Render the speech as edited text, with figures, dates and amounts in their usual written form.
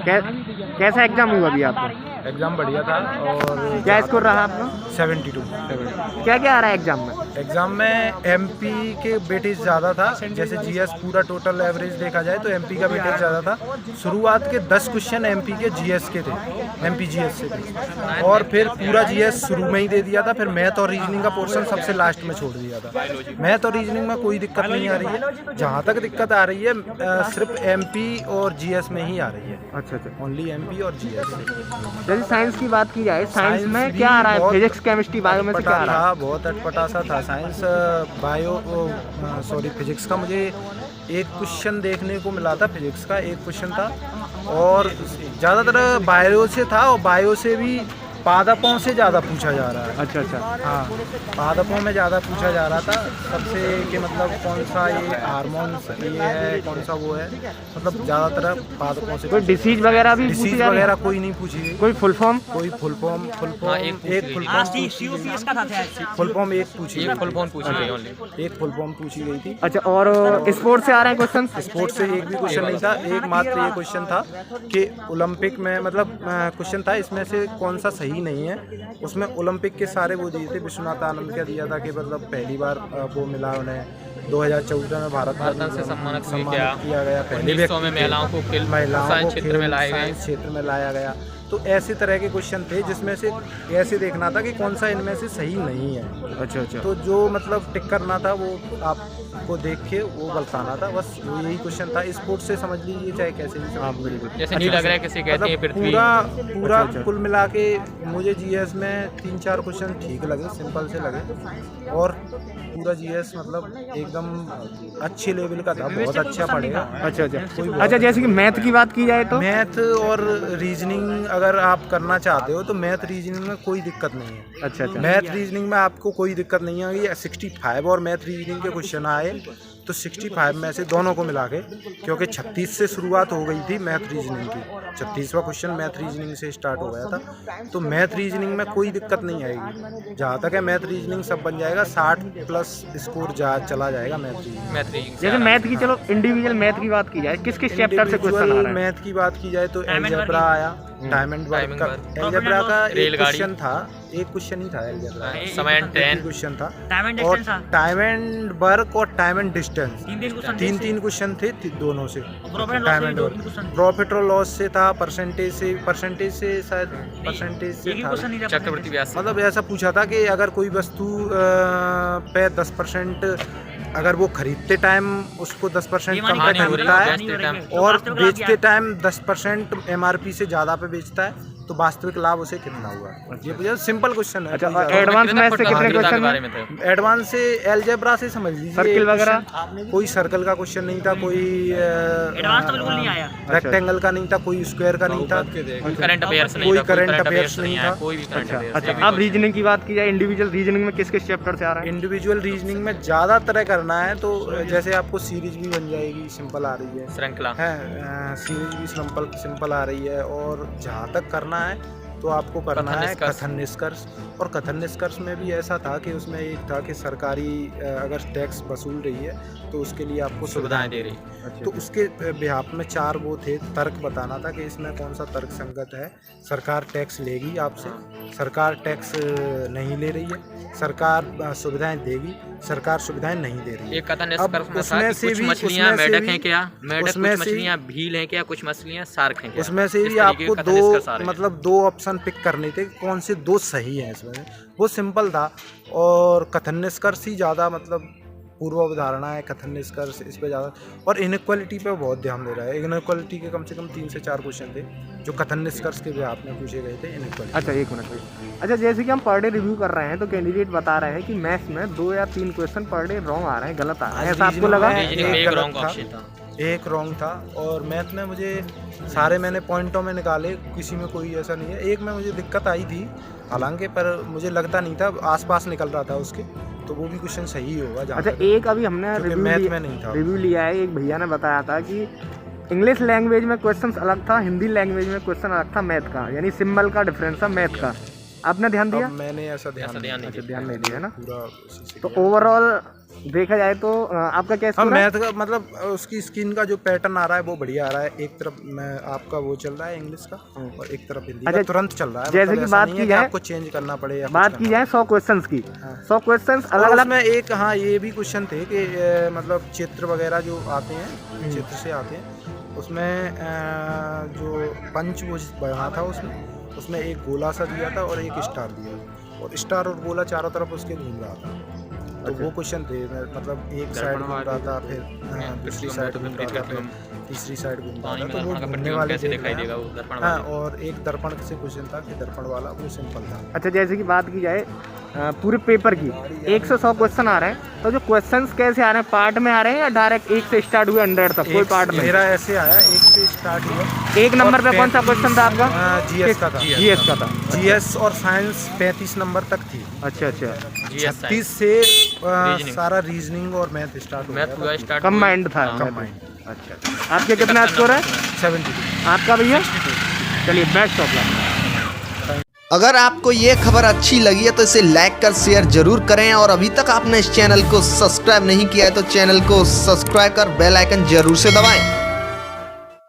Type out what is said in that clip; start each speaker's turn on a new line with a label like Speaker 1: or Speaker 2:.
Speaker 1: कैसा एग्जाम हुआ अभी आपका?
Speaker 2: एग्ज़ाम बढ़िया था। और
Speaker 1: क्या स्कोर रहा आपका?
Speaker 2: 72।
Speaker 1: क्या क्या आ रहा है एग्जाम में?
Speaker 2: एग्ज़ाम में एमपी के वेटेज ज़्यादा था। जैसे जीएस पूरा टोटल एवरेज देखा जाए तो एमपी का वेटेज ज़्यादा था। शुरुआत के 10 क्वेश्चन एमपी के जीएस के थे, एमपी जीएस से थे, और फिर पूरा जीएस शुरू में ही दे दिया था। फिर मैथ और रीजनिंग का पोर्शन सबसे लास्ट में छोड़ दिया था। मैथ और रीजनिंग में कोई दिक्कत नहीं आ रही है। जहाँ तक दिक्कत आ रही है सिर्फ एमपी और जीएस में ही आ रही है।
Speaker 1: अच्छा,
Speaker 2: ओनली एमपी और जीएस।
Speaker 1: जैसे साइंस की बात की जाए, साइंस में क्या आ रहा है? फिजिक्स, केमिस्ट्री, बायो में से क्या आ रहा है?
Speaker 2: बहुत अटपटा सा था साइंस। फिजिक्स का मुझे एक क्वेश्चन देखने को मिला था। फिजिक्स का एक क्वेश्चन था और ज़्यादातर बायो से था, और बायो से भी पादपों से ज़्यादा पूछा जा रहा है।
Speaker 1: अच्छा।
Speaker 2: हाँ, पादपों में ज़्यादा पूछा जा रहा था सबसे, कि मतलब कौन सा ये हार्मोन्स ये है, कौन सा वो है, मतलब ज़्यादातर पादपों से।
Speaker 1: कोई डिसीज वगैरह भी पूछी
Speaker 2: डिसीज
Speaker 1: जा रही है?
Speaker 2: वगैरह कोई नहीं पूछी गई।
Speaker 1: कोई फुल फॉर्म?
Speaker 2: कोई फुल फॉर्म एक फुल फॉर्म एक पूछी गई। एक फुल फॉर्म पूछी गई थी।
Speaker 1: अच्छा, और स्पोर्ट्स से आ रहे हैं क्वेश्चन?
Speaker 2: स्पोर्ट्स से एक भी क्वेश्चन नहीं था। एक मात्र ये क्वेश्चन था कि ओलंपिक में, मतलब क्वेश्चन था इसमें से कौन सा सही नहीं है। उसमें ओलंपिक के सारे वो दिए थे। विश्वनाथ आनंद का दिया था कि मतलब पहली बार वो मिला उन्हें 2014 में भारत से सम्मानित किया गया। पहले व्यक्ति में महिलाओं को साइंस क्षेत्र में लाया गया। तो ऐसे तरह के क्वेश्चन थे जिसमें से ऐसे देखना था कि कौन सा इनमें से सही नहीं है।
Speaker 1: अच्छा।
Speaker 2: तो जो मतलब टिक करना था वो आपको देख के वो बताना था, बस यही क्वेश्चन था। स्पोर्ट्स से समझ लीजिए चाहे कैसे भी समझ लीजिए।
Speaker 3: जैसे नहीं लग रहा है किसी कहते हैं पृथ्वी।
Speaker 2: पूरा कुल मिला के मुझे जीएस में 3-4 क्वेश्चन ठीक लगे, सिंपल से लगे, और पूरा जीएस मतलब एकदम अच्छे लेवल का था, बहुत अच्छा पढ़ेगा।
Speaker 1: अच्छा, जैसे कि मैथ की बात की जाए तो?
Speaker 2: मैथ और रीजनिंग अगर आप करना चाहते हो तो मैथ रीजनिंग में कोई दिक्कत नहीं है।
Speaker 1: अच्छा।
Speaker 2: मैथ रीजनिंग में आपको कोई दिक्कत नहीं आएगी। 65 और मैथ रीजनिंग के क्वेश्चन आए तो 65 में से दोनों को मिला के, क्योंकि 36 से शुरुआत हो गई थी मैथ रीजनिंग की, 36वां क्वेश्चन मैथ रीजनिंग से स्टार्ट हो गया था। तो मैथ रीजनिंग में कोई दिक्कत नहीं आएगी। जहाँ तक है मैथ रीजनिंग सब बन जाएगा, 60+ स्कोर चला जाएगा मैथ रीजनिंग।
Speaker 1: जैसे मैथ की, चलो इंडिविजुअल मैथ की बात की जाए, किस किस चैप्टर से क्वेश्चन आ रहा है?
Speaker 2: मैथ की बात की जाए तो अलजेब्रा आया, डायमंड वर्क का। अलजेब्रा का एक क्वेश्चन था, एक क्वेश्चन ही था अलजेब्रा, क्वेश्चन था, और डायमंड वर्क और डायमंड डिस्टेंस, तीन क्वेश्चन थे दोनों से। डायमंड वर्क प्रॉफिट और लॉस से था, परसेंटेज से शायद परसेंटेज से था,
Speaker 3: चक्रवर्ती व्यास।
Speaker 2: मतलब ऐसा पूछा था कि अगर कोई वस्तु पे 10% अगर वो खरीदते टाइम उसको 10% कम पे खरीदता है और बेचते टाइम 10% MRP से ज़्यादा पे बेचता है, तो वास्तविक लाभ उसे कितना हुआ? ये मुझे सिंपल क्वेश्चन है।
Speaker 1: अच्छा, एडवांस मैथ से कितने क्वेश्चन?
Speaker 2: एडवांस से अलजेब्रा से समझ लीजिए,
Speaker 1: सर्कल वगैरह
Speaker 2: कोई सर्कल का क्वेश्चन नहीं था, कोई
Speaker 4: एडवांस तो बिल्कुल नहीं आया,
Speaker 2: रेक्टेंगल का नहीं था, कोई स्क्वायर का नहीं था,
Speaker 3: कोई करंट अफेयर्स
Speaker 2: नहीं था।
Speaker 1: अच्छा, अब रीजनिंग की बात की जाए, इंडिविजुअल रीजनिंग में किस किस चैप्टर से आ रहा है?
Speaker 2: इंडिविजुअल रीजनिंग में ज़्यादा तरह करना है तो जैसे आपको सीरीज भी बन जाएगी, सिंपल आ रही है,
Speaker 3: श्रृंखला
Speaker 2: है, सीरीज भी सिंपल आ रही है। और जहाँ तक करना है तो आपको करना है कथन निष्कर्ष। और कथन निष्कर्ष में भी ऐसा था कि उसमें एक था कि सरकारी अगर टैक्स वसूल रही है तो उसके लिए आपको सुविधाएं दे रही है। तो उसके बिहाफ में 4 वो थे, तर्क बताना था कि इसमें कौन सा तर्क संगत है। सरकार टैक्स लेगी आपसे, सरकार टैक्स नहीं ले रही है, सरकार सुविधाएं देगी, सरकार सुविधाएं नहीं दे रही है।
Speaker 3: एक कथन निष्कर्ष में था कि कुछ मछलियां मेढक हैं क्या, कुछ मछलियां भील हैं क्या, कुछ मछलियां शार्क हैं क्या।
Speaker 2: उसमें से भी आपको 2 ऑप्शन पिक करने थे, कौन से 2 सही हैं इसमें। वो सिंपल था। और कथन निष्कर्ष ही ज़्यादा मतलब पूर्व अवधारणा है, कथन निष्कर्ष इस पे ज़्यादा, और इनइक्वालिटी पे बहुत ध्यान दे रहा है। इनइक्वालिटी के कम से कम 3 से 4 क्वेश्चन थे जो कथन निष्कर्ष के बिहाफ में पूछे गए थे। इनइक्वालिटी।
Speaker 1: अच्छा, एक मिनट। अच्छा, जैसे कि हम पर डे रिव्यू कर रहे हैं तो कैंडिडेट बता रहे हैं कि मैथ्स में 2 या 3 क्वेश्चन पर डे रॉन्ग आ रहे हैं, गलत आ रहे हैं, ऐसा आपको लगा?
Speaker 2: एक रॉन्ग था। और मैथ में मुझे सारे मैंने पॉइंटों में निकाले, किसी में कोई ऐसा नहीं है। एक में मुझे दिक्कत आई थी हालांकि, पर मुझे लगता नहीं था, आसपास निकल रहा था उसके, तो वो भी क्वेश्चन सही होगा।
Speaker 1: अच्छा, एक अभी हमने रिव्यू लिया है, एक भैया ने बताया था कि इंग्लिश लैंग्वेज में क्वेश्चन अलग था, हिंदी लैंग्वेज में क्वेश्चन अलग था मैथ का, यानी सिंबल का डिफरेंस था मैथ का। आपने ध्यान दिया?
Speaker 2: अब मैंने ऐसा ध्यान
Speaker 1: अच्छा, ध्यान नहीं दिया ना।
Speaker 2: पूरा उसी से
Speaker 1: तो
Speaker 2: किया।
Speaker 1: ओवरऑल देखा जाए तो आपका क्या
Speaker 2: हाँ,
Speaker 1: स्कोर है?
Speaker 2: मैथ का मतलब उसकी स्किन का जो पैटर्न आ रहा है वो बढ़िया आ रहा है। एक तरफ आपका वो चल रहा है इंग्लिश का और एक तरफ हिंदी का, तुरंत चल रहा है।
Speaker 1: जैसे
Speaker 2: मतलब
Speaker 1: कि
Speaker 2: ऐसा
Speaker 1: बात
Speaker 2: नहीं
Speaker 1: की
Speaker 2: है कि
Speaker 1: जाए,
Speaker 2: आपको चेंज करना पड़े या
Speaker 1: बात की जाए 100 क्वेश्चंस की, 100 क्वेश्चंस अलग अलग
Speaker 2: में एक हाँ ये भी क्वेश्चन थे कि मतलब चित्र वगैरह जो आते हैं चित्र से आते हैं उसमें जो पंचभुज बना था उसमें एक गोला सा दिया था और एक स्टार दिया और स्टार और गोला चारों तरफ उसके घूम रहा था। तो वो क्वेश्चन थे मतलब एक साइड घूम रहा था, फिर दूसरी साइड घूम रहा था, फिर तीसरी साइड घूम रहा था। तो वो घूमने वाले दिखाई देगा वो दर्पण। हाँ, और एक दर्पण से क्वेश्चन था कि दर्पण वाला वो सिंपल था।
Speaker 1: अच्छा, जैसे कि बात की जाए पूरे पेपर की 1 से 100 क्वेश्चन आ रहे हैं, तो जो क्वेश्चंस कैसे आ रहे हैं, पार्ट में आ रहे हैं या डायरेक्ट 1 से स्टार्ट हुए 100 तक? कोई पार्ट नहीं,
Speaker 2: मेरा ऐसे आया 1 से स्टार्ट हुआ।
Speaker 1: 1 नंबर पे कौन सा क्वेश्चन था आपका?
Speaker 2: जीएस का था।
Speaker 1: जीएस का था।
Speaker 2: जीएस और साइंस 35 नंबर तक थी।
Speaker 1: अच्छा अच्छा,
Speaker 2: 36 से सारा रीजनिंग और मैथ स्टार्ट हुआ।
Speaker 1: कंबाइंड था।
Speaker 2: कंबाइंड।
Speaker 1: अच्छा, आपके कितना स्कोर है?
Speaker 2: 72।
Speaker 1: आपका भैया? चलिए, बेस्ट ऑफ लक।
Speaker 5: अगर आपको ये खबर अच्छी लगी है तो इसे लाइक कर शेयर जरूर करें और अभी तक आपने इस चैनल को सब्सक्राइब नहीं किया है तो चैनल को सब्सक्राइब कर बेल आइकन जरूर से दबाएं।